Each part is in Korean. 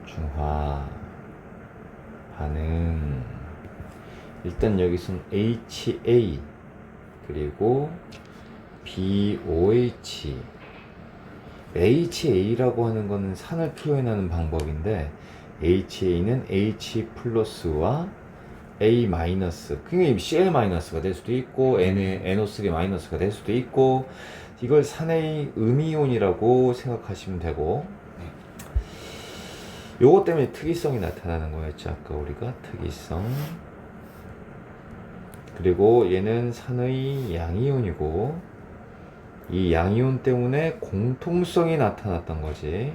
중화 반응. 일단 여기서는 HA 그리고 BOH. HA라고 하는 거는 산을 표현하는 방법인데 HA는 H 플러스와 A 마이너스, 그게 Cl 마이너스가 될 수도 있고 NO3 마이너스가 될 수도 있고, 이걸 산의 음이온이라고 생각하시면 되고, 요것 때문에 특이성이 나타나는 거였죠. 아까 우리가 특이성. 그리고 얘는 산의 양이온이고, 이 양이온 때문에 공통성이 나타났던 거지.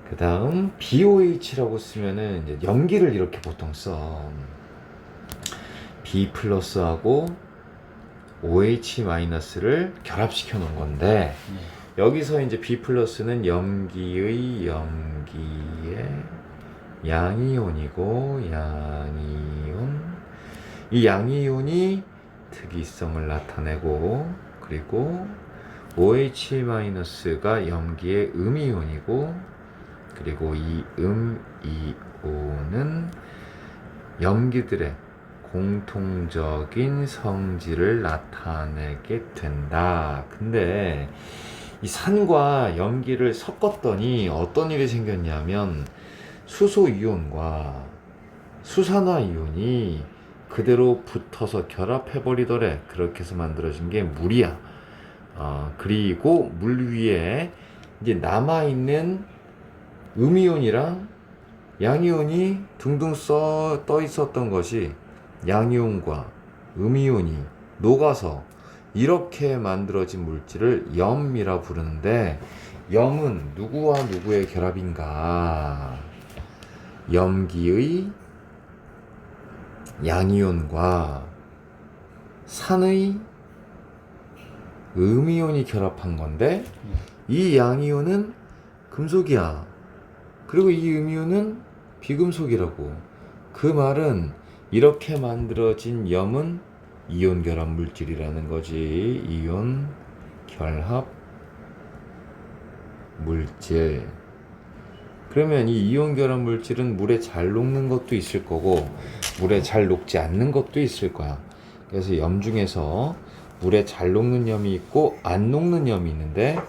그 다음 BOH라고 쓰면은 이제 염기를 이렇게 보통 써. B 플러스하고 OH 마이너스를 결합시켜 놓은 건데, 여기서 이제 B 플러스는 염기의 양이온이고, 이 양이온이 특이성을 나타내고, 그리고 OH 마이너스가 염기의 음이온이고, 그리고 이 음이온은 염기들의 공통적인 성질을 나타내게 된다. 근데 이 산과 염기를 섞었더니 어떤 일이 생겼냐면 수소 이온과 수산화 이온이 그대로 붙어서 결합해버리더래. 그렇게 해서 만들어진 게 물이야. 그리고 물 위에 이제 남아있는 음이온이랑 양이온이 둥둥 떠 있었던 것이 양이온과 음이온이 녹아서 이렇게 만들어진 물질을 염이라 부르는데, 염은 누구와 누구의 결합인가? 염기의 양이온과 산의 음이온이 결합한 건데, 이 양이온은 금속이야. 그리고 이 음이온은 비금속이라고. 그 말은 이렇게 만들어진 염은 이온 결합 물질이라는 거지. 이온 결합 물질. 그러면 이 이온 결합 물질은 물에 잘 녹는 것도 있을 거고, 물에 잘 녹지 않는 것도 있을 거야. 그래서 염 중에서 물에 잘 녹는 염이 있고 안 녹는 염이 있는데,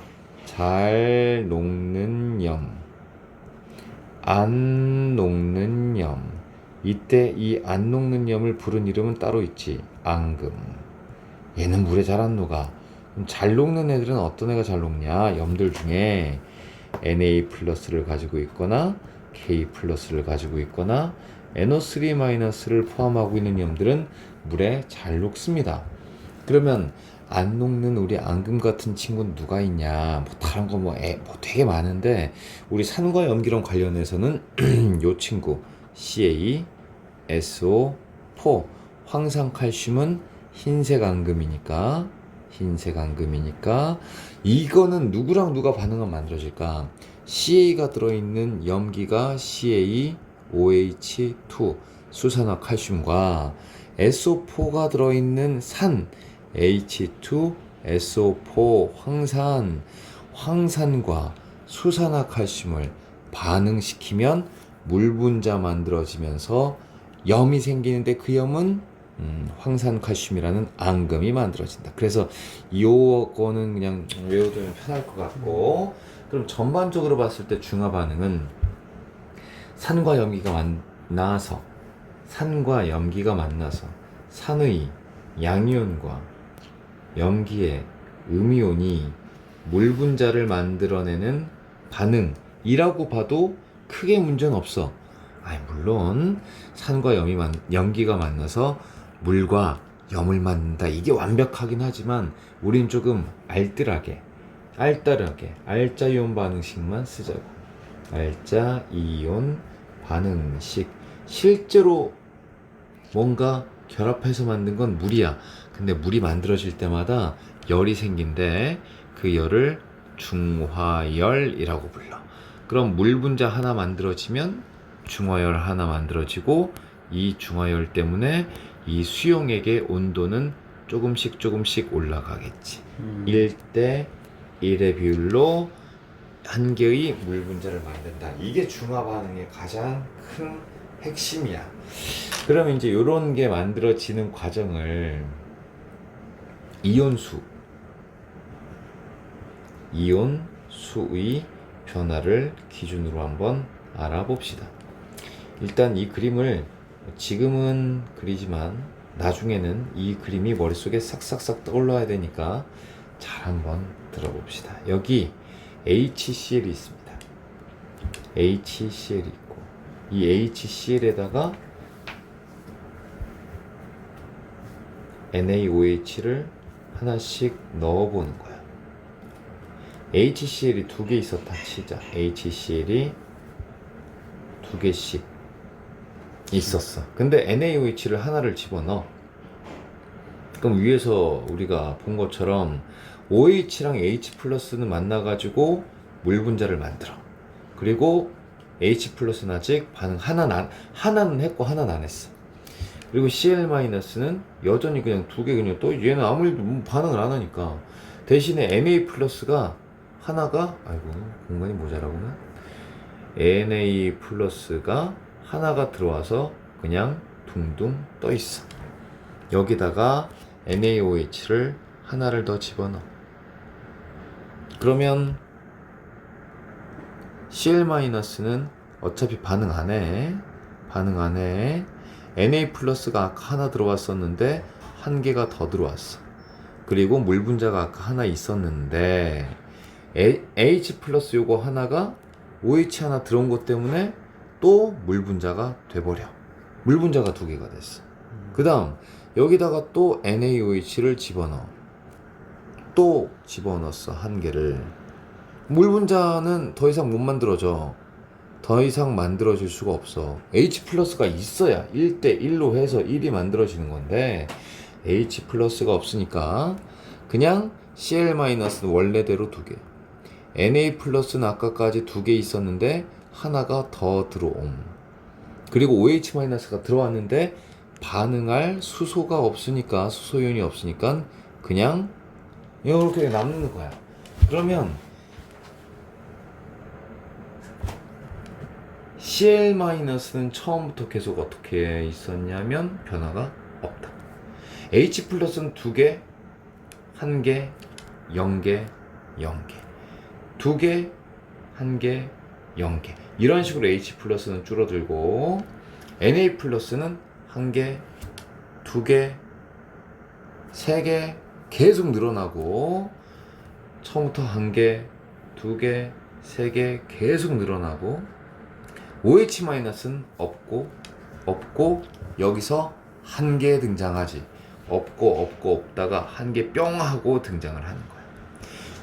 잘 녹는 염, 안 녹는 염. 이때 이 안 녹는 염을 부른 이름은 따로 있지. 앙금. 얘는 물에 잘 안 녹아. 그럼 잘 녹는 애들은 어떤 애가 잘 녹냐? 염들 중에 Na 플러스를 가지고 있거나 K 플러스를 가지고 있거나 NO3 마이너스를 포함하고 있는 염들은 물에 잘 녹습니다. 그러면 안 녹는 우리 앙금 같은 친구는 누가 있냐? 뭐 다른 거 뭐 되게 많은데, 우리 산과 염기랑 관련해서는 요 친구 CaSO4, 황산칼슘은 흰색 앙금이니까 이거는 누구랑 누가 반응을 만들어질까? Ca가 들어있는 염기가 CaOH2 수산화 칼슘과 SO4가 들어있는 산 H2SO4 황산과 수산화 칼슘을 반응시키면 물 분자 만들어지면서 염이 생기는데, 그 염은 황산칼슘이라는 앙금이 만들어진다. 그래서 이거는 그냥 외워두면 편할 것 같고, 그럼 전반적으로 봤을 때 중화 반응은 산과 염기가 만나서 산의 양이온과 염기의 음이온이 물 분자를 만들어내는 반응이라고 봐도 크게 문제는 없어. 물론 산과 염기가 만나서 물과 염을 만든다, 이게 완벽하긴 하지만 우린 조금 알뜰하게 알짜 이온 반응식만 쓰자고. 알짜 이온 반응식. 실제로 뭔가 결합해서 만든 건 물이야. 근데 물이 만들어질 때마다 열이 생긴대. 그 열을 중화열이라고 불러. 그럼 물 분자 하나 만들어지면 중화열 하나 만들어지고, 이 중화열 때문에 이 수용액의 온도는 조금씩 올라가겠지. 1대 1의 비율로 한 개의 물 분자를 만든다. 이게 중화 반응의 가장 큰 핵심이야. 그러면 이제 이런 게 만들어지는 과정을 이온수의 변화를 기준으로 한번 알아봅시다. 일단 이 그림을 지금은 그리지만 나중에는 이 그림이 머릿속에 싹싹싹 떠올라야 되니까 잘 한번 들어봅시다. 여기 HCl이 있습니다. HCl이 있고 이 HCl에다가 NaOH를 하나씩 넣어보는 거야. HCl이 두 개 있었다 치자. HCl이 두 개씩 있었어. 근데 NaOH를 하나를 집어넣어. 그럼 위에서 우리가 본 것처럼 OH랑 H+는 만나가지고 물 분자를 만들어. 그리고 H+는 아직 반응 하나는 했고 하나는 안 했어. 그리고 Cl-는 여전히 그냥 두 개 그냥 또 얘는 아무리 반응을 안 하니까 대신에 Na+가 하나가 아이고 공간이 모자라구나. Na+가 하나가 들어와서 그냥 둥둥 떠 있어. 여기다가 NaOH를 하나를 더 집어넣어. 그러면 Cl-는 어차피 반응 안 해. Na+가 아까 하나 들어왔었는데 한 개가 더 들어왔어. 그리고 물 분자가 아까 하나 있었는데 H+ 요거 하나가 OH 하나 들어온 것 때문에 또 물 분자가 돼버려. 물 분자가 두 개가 됐어. 그 다음 여기다가 또 NaOH를 집어넣어. 또 집어넣었어. 한 개를. 물 분자는 더 이상 못 만들어져. 더 이상 만들어질 수가 없어. H+가 있어야 1대1로 해서 1이 만들어지는 건데 H+가 없으니까 그냥 Cl-는 원래대로 두 개. Na+는 아까까지 두 개 있었는데 하나가 더 들어옴. 그리고 OH-가 들어왔는데 반응할 수소가 없으니까, 수소이온이 없으니까 그냥 이렇게 남는 거야. 그러면 Cl-는 처음부터 계속 어떻게 있었냐면 변화가 없다. H+는 두 개, 한 개, 0개, 0개. 두 개, 한 개, 0개. 이런 식으로 H+는 줄어들고 Na+는 한 개, 두 개, 세 개 계속 늘어나고 처음부터 한 개, 두 개, 세 개 계속 늘어나고 OH-는 없고 여기서 한 개 등장하지. 없다가 한 개 뿅 하고 등장을 하는 거야.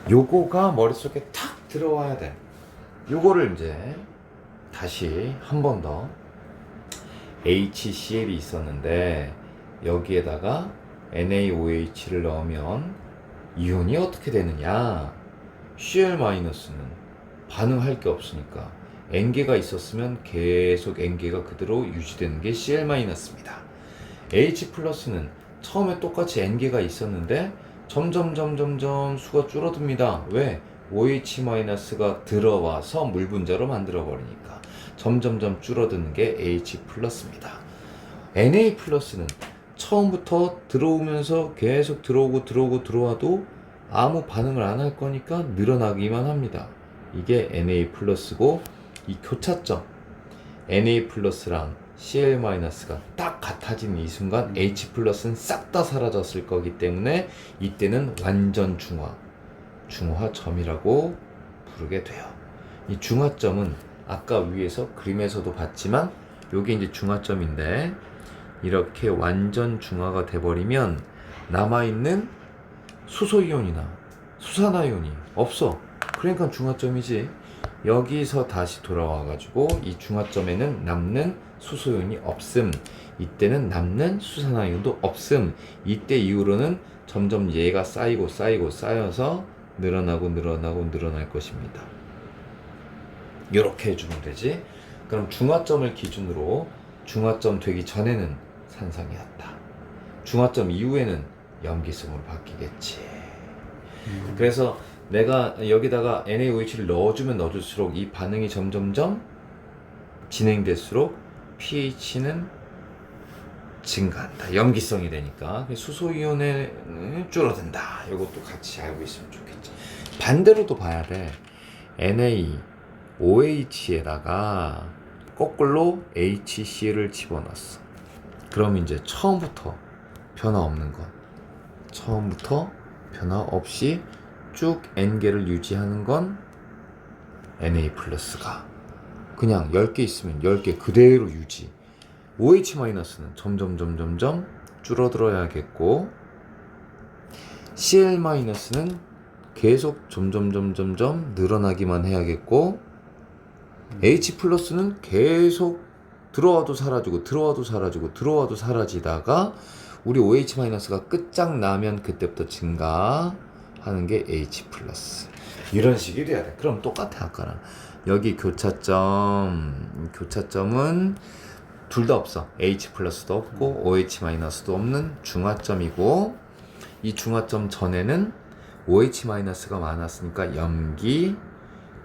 요거가 머릿속에 탁 들어와야 돼. 요거를 이제 다시 한 번 더 HCl이 있었는데 여기에다가 NaOH를 넣으면 이온이 어떻게 되느냐? Cl-는 반응할 게 없으니까 N개가 있었으면 계속 N개가 그대로 유지되는 게 Cl-입니다. H+는 처음에 똑같이 N개가 있었는데 점점 수가 줄어듭니다. 왜? OH-가 들어와서 물 분자로 만들어 버리니까 점점 줄어드는 게 H+입니다. Na+는 처음부터 들어오면서 계속 들어와도 아무 반응을 안 할 거니까 늘어나기만 합니다. 이게 Na+고 이 교차점 Na+랑 Cl-가 딱 같아지는 이 순간 H+는 싹 다 사라졌을 거기 때문에 이때는 완전 중화점이라고 부르게 돼요. 이 중화점은 아까 위에서 그림에서도 봤지만 요게 이제 중화점인데 이렇게 완전 중화가 돼버리면 남아있는 수소이온이나 수산화이온이 없어. 그러니까 중화점이지. 여기서 다시 돌아와가지고 이 중화점에는 남는 수소이온이 없음. 이때는 남는 수산화이온도 없음. 이때 이후로는 점점 얘가 쌓여서 늘어날 것입니다. 이렇게 해주면 되지. 그럼 중화점을 기준으로 중화점 되기 전에는 산성이었다. 중화점 이후에는 염기성으로 바뀌겠지. 그래서 내가 여기다가 NaOH를 넣어주면 넣어줄수록 이 반응이 점점점 진행될수록 pH는 증가한다. 염기성이 되니까 수소이온은 줄어든다. 이것도 같이 알고 있으면 좋겠지. 반대로도 봐야 돼. NaOH에다가 거꾸로 HCl을 집어넣었어. 그럼 이제 처음부터 변화 없는 건, 처음부터 변화 없이 쭉 N개를 유지하는 건 Na+가 그냥 10개 있으면 10개 그대로 유지. OH-는 점점 줄어들어야겠고, Cl-는 계속 점점 늘어나기만 해야겠고, H+는 계속 들어와도 사라지고 사라지다가 우리 OH-가 끝장나면 그때부터 증가하는 게 H+. 이런 식이 돼야 돼. 그럼 똑같아. 아까랑 여기 교차점은 둘 다 없어. H+도 없고 OH-도 없는 중화점이고, 이 중화점 전에는 OH-가 많았으니까 염기,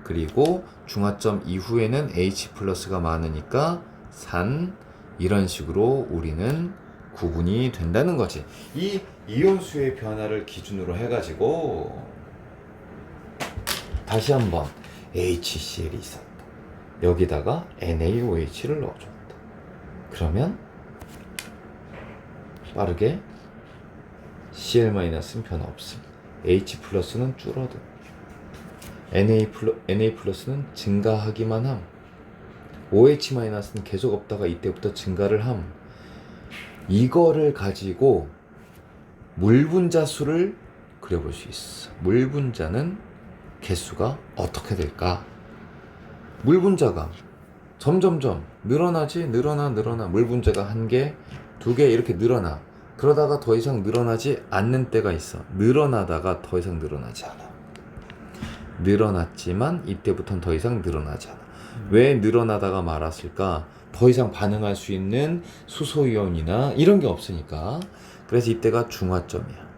그리고 중화점 이후에는 H+가 많으니까 산, 이런 식으로 우리는 구분이 된다는 거지. 이 이온수의 변화를 기준으로 해가지고 다시 한번 HCl이 있었다. 여기다가 NaOH를 넣어줬다. 그러면 빠르게 Cl-는 변화 없습니다. H+는 줄어든, Na+는 증가하기만 함. OH-는 계속 없다가 이때부터 증가를 함. 이거를 가지고 물분자수를 그려볼 수 있어. 물분자는 개수가 어떻게 될까? 물분자가 점점점 늘어나. 물분자가 1개, 2개 이렇게 늘어나. 그러다가 더 이상 늘어나지 않는 때가 있어. 늘어나다가 더 이상 늘어나지 않아. 늘어났지만 이때부터는 더 이상 늘어나지 않아. 왜 늘어나다가 말았을까? 더 이상 반응할 수 있는 수소이온이나 이런 게 없으니까. 그래서 이때가 중화점이야.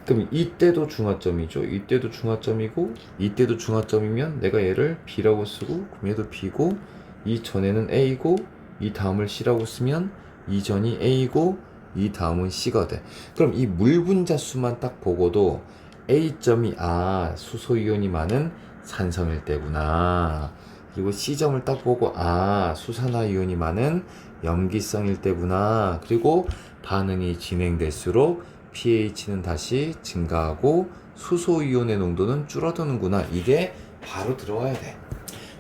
그럼 이때도 중화점이죠. 이때도 중화점이고, 이때도 중화점이면 내가 얘를 B라고 쓰고, 그럼 얘도 B고, 이 전에는 A고, 이 다음을 C라고 쓰면 이전이 A고, 이 다음은 C가 돼. 그럼 이 물분자수만 딱 보고도 A점이 수소이온이 많은 산성일 때구나. 그리고 C점을 딱 보고 수산화이온이 많은 염기성일 때구나. 그리고 반응이 진행될수록 pH는 다시 증가하고 수소이온의 농도는 줄어드는구나. 이게 바로 들어와야 돼.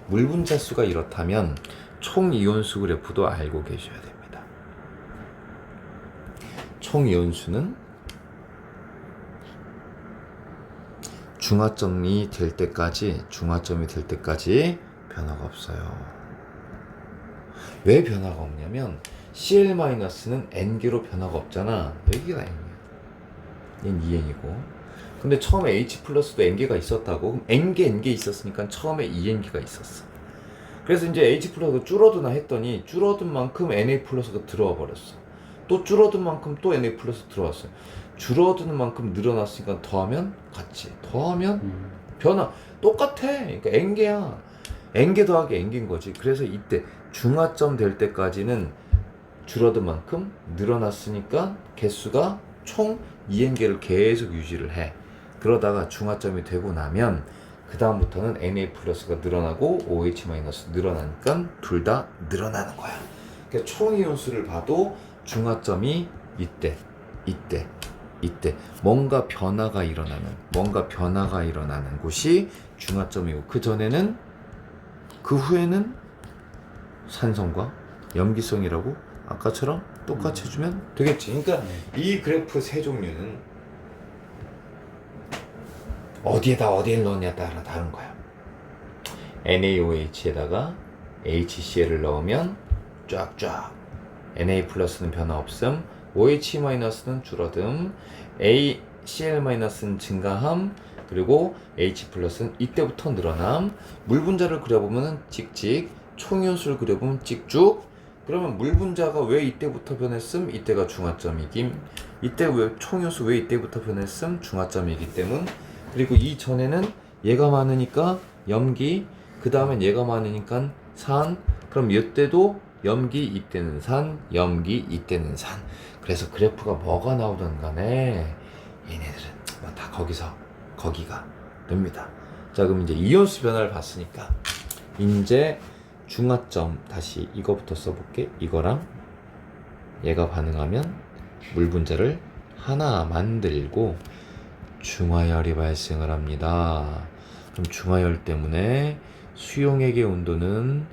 물분자수가 이렇다면 총이온수 그래프도 알고 계셔야 됩니다. 총이온수는 중화점이 될 때까지 변화가 없어요. 왜 변화가 없냐면 Cl-는 N개로 변화가 없잖아. 여기가 N이야. 얘는 2N이고. 근데 처음에 H+도 N개가 있었다고? 그럼 N개 있었으니까 처음에 2N개가 있었어. 그래서 이제 H+가 줄어드나 했더니 줄어든 만큼 Na+가 들어와 버렸어. 또 줄어든 만큼 또 Na+ 들어왔어요. 줄어드는 만큼 늘어났으니까 더하면 같이. 더하면 변화. 똑같아. 그러니까 N개야. N개 더하기 N개인 거지. 그래서 이때 중화점 될 때까지는 줄어든 만큼 늘어났으니까 개수가 총 2N개를 계속 유지를 해. 그러다가 중화점이 되고 나면 그 다음부터는 Na+가 늘어나고 OH- 늘어나니까 둘 다 늘어나는 거야. 그러니까 총이온수를 봐도 중화점이 이때 뭔가 변화가 일어나는 곳이 중화점이고, 그 후에는 산성과 염기성이라고 아까처럼 똑같이 해주면 되겠지. 그러니까 이 그래프 세 종류는 어디를 넣느냐에 따라 다른 거야. NaOH에다가 HCl을 넣으면 쫙쫙 Na+는 변화 없음, OH-는 줄어듦, Cl-는 증가함, 그리고 H+는 이때부터 늘어남. 물분자를 그려보면 찍찍, 총이온수를 그려보면 찍쭉. 그러면 물분자가 왜 이때부터 변했음? 이때가 중화점이김. 이때 왜 총요수 왜 이때부터 변했음? 중화점이기 때문. 그리고 이 전에는 얘가 많으니까 염기, 그 다음엔 얘가 많으니까 산. 그럼 이때도 염기 이때는 산, 염기 이때는 산. 그래서 그래프가 뭐가 나오든 간에 얘네들은 뭐 다 거기서 거기가 됩니다. 자, 그럼 이제 이온수 변화를 봤으니까 이제 중화점 다시 이거부터 써볼게. 이거랑 얘가 반응하면 물 분자를 하나 만들고 중화열이 발생을 합니다. 그럼 중화열 때문에 수용액의 온도는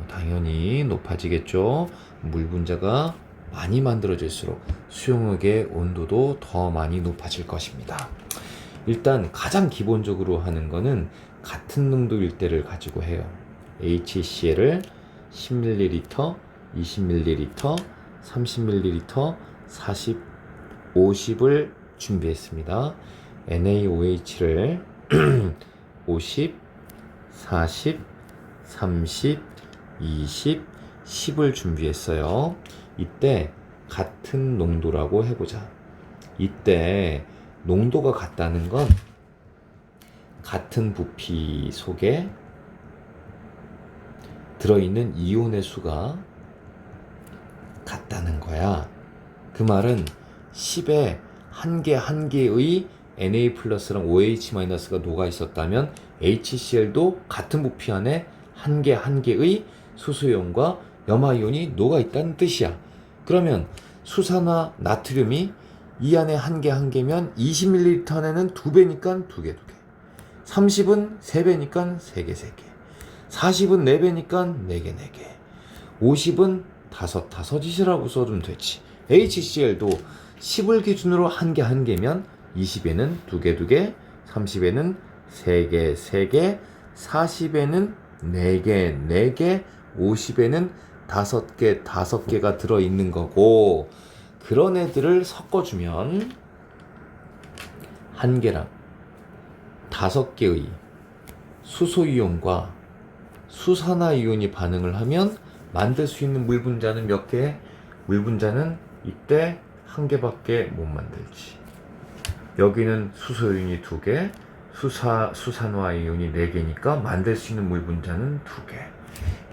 당연히 높아지겠죠. 물 분자가 많이 만들어질수록 수용액의 온도도 더 많이 높아질 것입니다. 일단 가장 기본적으로 하는 거는 같은 농도일 때를 가지고 해요. HCl을 10ml, 20ml, 30ml, 40, 50을 준비했습니다. NaOH를 50, 40, 30, 20, 10을 준비했어요. 이때 같은 농도라고 해보자. 이때 농도가 같다는 건 같은 부피 속에 들어있는 이온의 수가 같다는 거야. 그 말은 10에 한 개의 Na 플러스랑 OH 마이너스가 녹아 있었다면 HCl도 같은 부피 안에 한 개의 수소이온과 염화이온이 녹아 있다는 뜻이야. 그러면 수산화 나트륨이 이 안에 한 개면 20ml 안에는 2배니까 2개. 30은 3배니까 3개. 40은 4배니까 4개. 50은 5이라고 써주면 되지. HCl도 10을 기준으로 한 개면 20에는 2개, 30에는 3개, 40에는 4개, 50에는 5개가 들어있는 거고, 그런 애들을 섞어주면 한 개랑 5개의 수소이온과 수산화이온이 반응을 하면 만들 수 있는 물 분자는 몇 개? 물 분자는 이때 한 개밖에 못 만들지. 여기는 수소이온이 2개, 수산화이온이 4개니까 만들 수 있는 물 분자는 2개.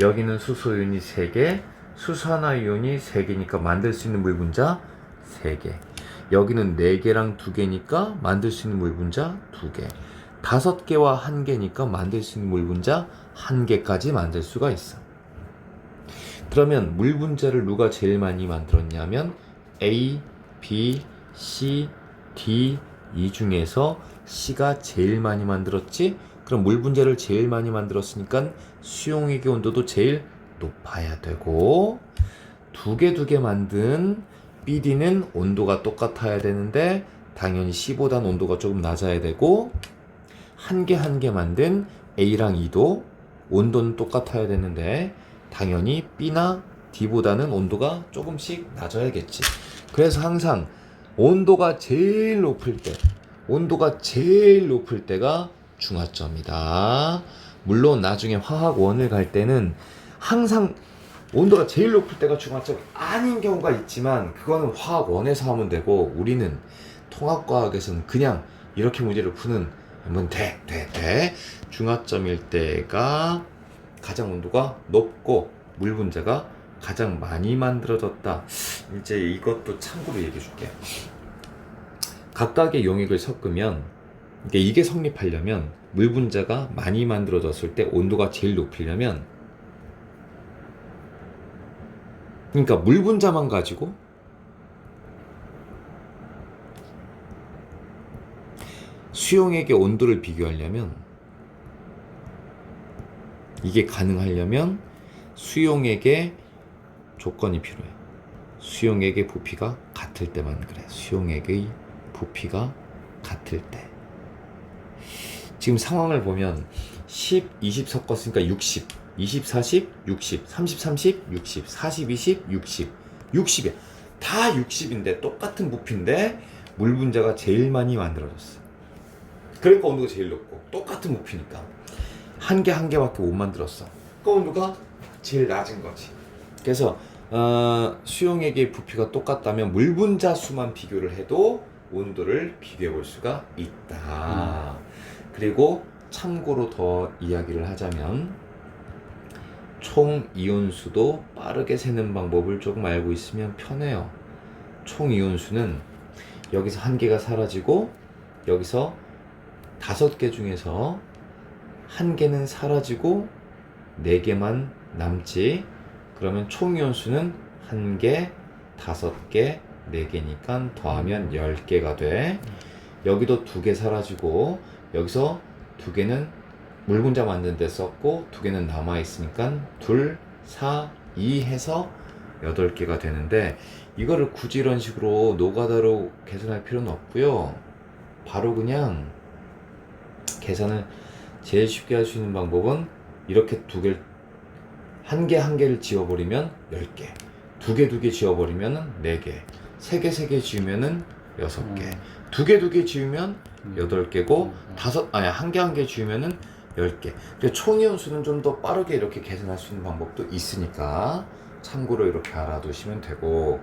여기는 수소이온이 3개, 수산화이온이 3개니까 만들 수 있는 물 분자 3개. 여기는 4개랑 2개니까 만들 수 있는 물 분자 2개. 5개와 1개니까 만들 수 있는 물 분자 1개까지 만들 수가 있어. 그러면 물 분자를 누가 제일 많이 만들었냐면 A, B, C, D 이 중에서 C가 제일 많이 만들었지? 그럼 물 분자를 제일 많이 만들었으니까 수용액의 온도도 제일 높아야 되고, 두 개 만든 BD는 온도가 똑같아야 되는데 당연히 C보다는 온도가 조금 낮아야 되고, 한 개 만든 A랑 E도 온도는 똑같아야 되는데 당연히 B나 D보다는 온도가 조금씩 낮아야겠지. 그래서 항상 온도가 제일 높을 때가 중화점이다. 물론 나중에 화학원을 갈 때는 항상 온도가 제일 높을 때가 중화점이 아닌 경우가 있지만 그거는 화학원에서 하면 되고, 우리는 통합과학에서는 그냥 이렇게 문제를 푸는 하면 돼. 중화점일 때가 가장 온도가 높고 물 분자가 가장 많이 만들어졌다. 이제 이것도 참고로 얘기해 줄게요. 각각의 용액을 섞으면 이게 성립하려면 물 분자가 많이 만들어졌을 때 온도가 제일 높이려면, 그러니까 물 분자만 가지고 수용액의 온도를 비교하려면, 이게 가능하려면 수용액의 조건이 필요해. 수용액의 부피가 같을 때만 그래. 수용액의 부피가 같을 때. 지금 상황을 보면 10, 20 섞었으니까 60, 20, 40, 60, 30, 30, 60, 40, 20, 60, 60이야. 다 60인데 똑같은 부피인데 물 분자가 제일 많이 만들어졌어. 그러니까 온도가 제일 높고 똑같은 부피니까 한 개밖에 못 만들었어. 그 온도가 제일 낮은 거지. 그래서 수용액의 부피가 똑같다면 물 분자 수만 비교를 해도 온도를 비교해 볼 수가 있다. 그리고 참고로 더 이야기를 하자면 총 이온수도 빠르게 세는 방법을 조금 알고 있으면 편해요. 총 이온수는 여기서 한 개가 사라지고 여기서 5개 중에서 한 개는 사라지고 4개만 남지. 그러면 총 이온수는 1개, 5개, 4개니까 더하면 10개가 돼. 여기도 2개 사라지고 여기서 2개는 물 분자 만드는 데 썼고 2개는 남아있으니까 2, 4, 2 해서 8개가 되는데 이거를 굳이 이런 식으로 노가다로 계산할 필요는 없고요. 바로 그냥 계산을 제일 쉽게 할 수 있는 방법은 이렇게 2개를 한 개를 지워버리면 10개, 2개 지워버리면 4개, 3개 지우면은 6개, 2개 지우면 8개고, 한 개 지우면은 10개. 총 이온수는 좀 더 빠르게 이렇게 계산할 수 있는 방법도 있으니까 참고로 이렇게 알아두시면 되고,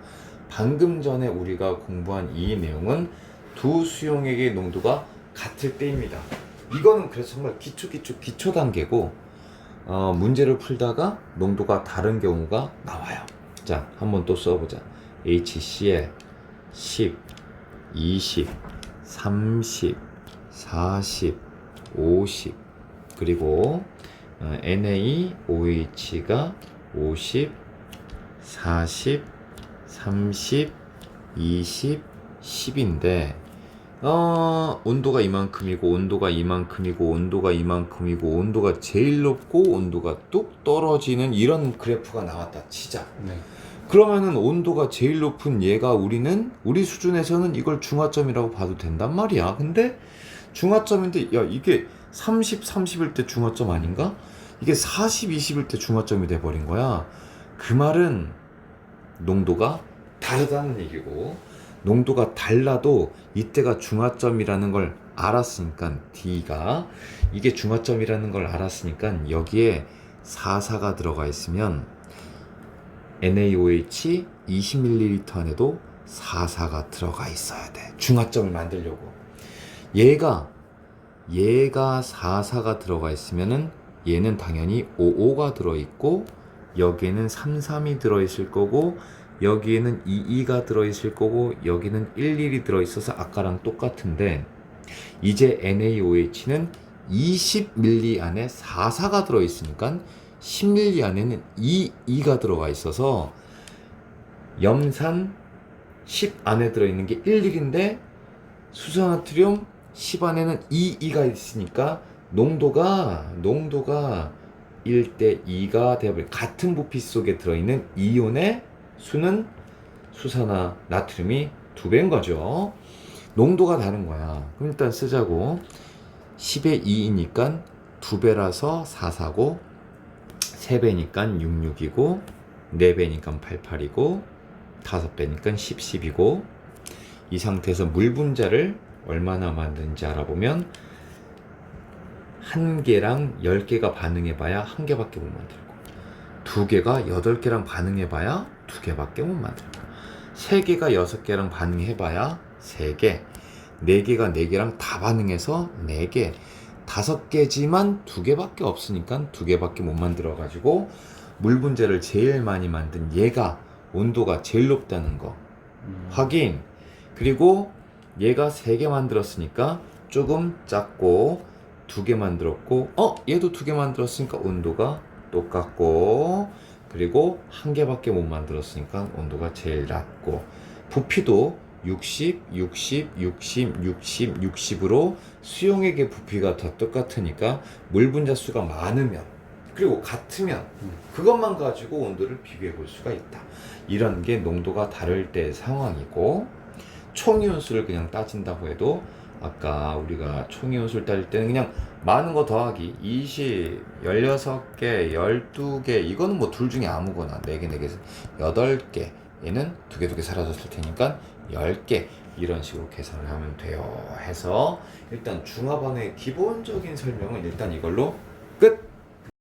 방금 전에 우리가 공부한 이 내용은 두 수용액의 농도가 같을 때입니다. 이거는 그래서 정말 기초 단계고, 문제를 풀다가 농도가 다른 경우가 나와요. 자, 한번 또 써보자. HCl 10, 20, 30, 40, 50 그리고 NaOH가 50, 40, 30, 20, 10인데 온도가 이만큼이고 온도가 이만큼이고 온도가 이만큼이고 온도가 제일 높고 온도가 뚝 떨어지는 이런 그래프가 나왔다 치자. 네. 그러면은 온도가 제일 높은 얘가 우리 수준에서는 이걸 중화점이라고 봐도 된단 말이야. 근데 중화점인데 야 이게 30, 30일 때 중화점 아닌가? 이게 40, 20일 때 중화점이 돼버린 거야. 그 말은 농도가 다르다는 얘기고, 농도가 달라도 이때가 중화점이라는 걸 알았으니까 D가 이게 중화점이라는 걸 알았으니까 여기에 44가 들어가 있으면 NaOH 20ml 안에도 44가 들어가 있어야 돼. 중화점을 만들려고. 얘가 44가 들어가 있으면은 얘는 당연히 55가 들어있고 여기에는 33이 들어있을 거고 여기에는 22가 들어있을 거고 여기는 11이 들어있어서 아까랑 똑같은데 이제 NaOH는 20ml 안에 44가 들어있으니까 10ml 안에는 22가 들어가 있어서 염산 10 안에 들어있는 게 11인데 수산나트륨 10 안에는 22가 있으니까 농도가 1대 2가 되어버려. 같은 부피 속에 들어있는 이온의 수는 수산화 나트륨이 2배인 거죠. 농도가 다른 거야. 그럼 일단 쓰자고. 10의 2이니까 2배라서 44고 3배니까 66이고 4배니까 88이고 5배니까 10이고 이 상태에서 물 분자를 얼마나 만드는지 알아보면 1개랑 10개가 반응해봐야 1개밖에 못 만들고 2개가 8개랑 반응해봐야 2개밖에 못 만들고 3개가 6개랑 반응해봐야 3개 4개가 4개랑 다 반응해서 4개 5개지만 2개밖에 없으니까 2개밖에 못 만들어가지고 물 분자를 제일 많이 만든 얘가 온도가 제일 높다는 거 확인. 그리고 얘가 3개 만들었으니까 조금 작고 2개 만들었고 얘도 2개 만들었으니까 온도가 똑같고 그리고 1개밖에 못 만들었으니까 온도가 제일 낮고 부피도 60, 60, 60, 60, 60으로 수용액의 부피가 더 똑같으니까 물 분자 수가 많으면 그리고 같으면 그것만 가지고 온도를 비교해 볼 수가 있다. 이런 게 농도가 다를 때의 상황이고 총이온수를 그냥 따진다고 해도 아까 우리가 총이온수를 따질 때는 그냥 많은 거 더하기 20, 16개, 12개 이거는 뭐 둘 중에 아무거나 4개, 4개, 8개 얘는 2개 사라졌을 테니까 10개 이런 식으로 계산을 하면 돼요 해서 일단 중화반의 기본적인 설명은 일단 이걸로 끝!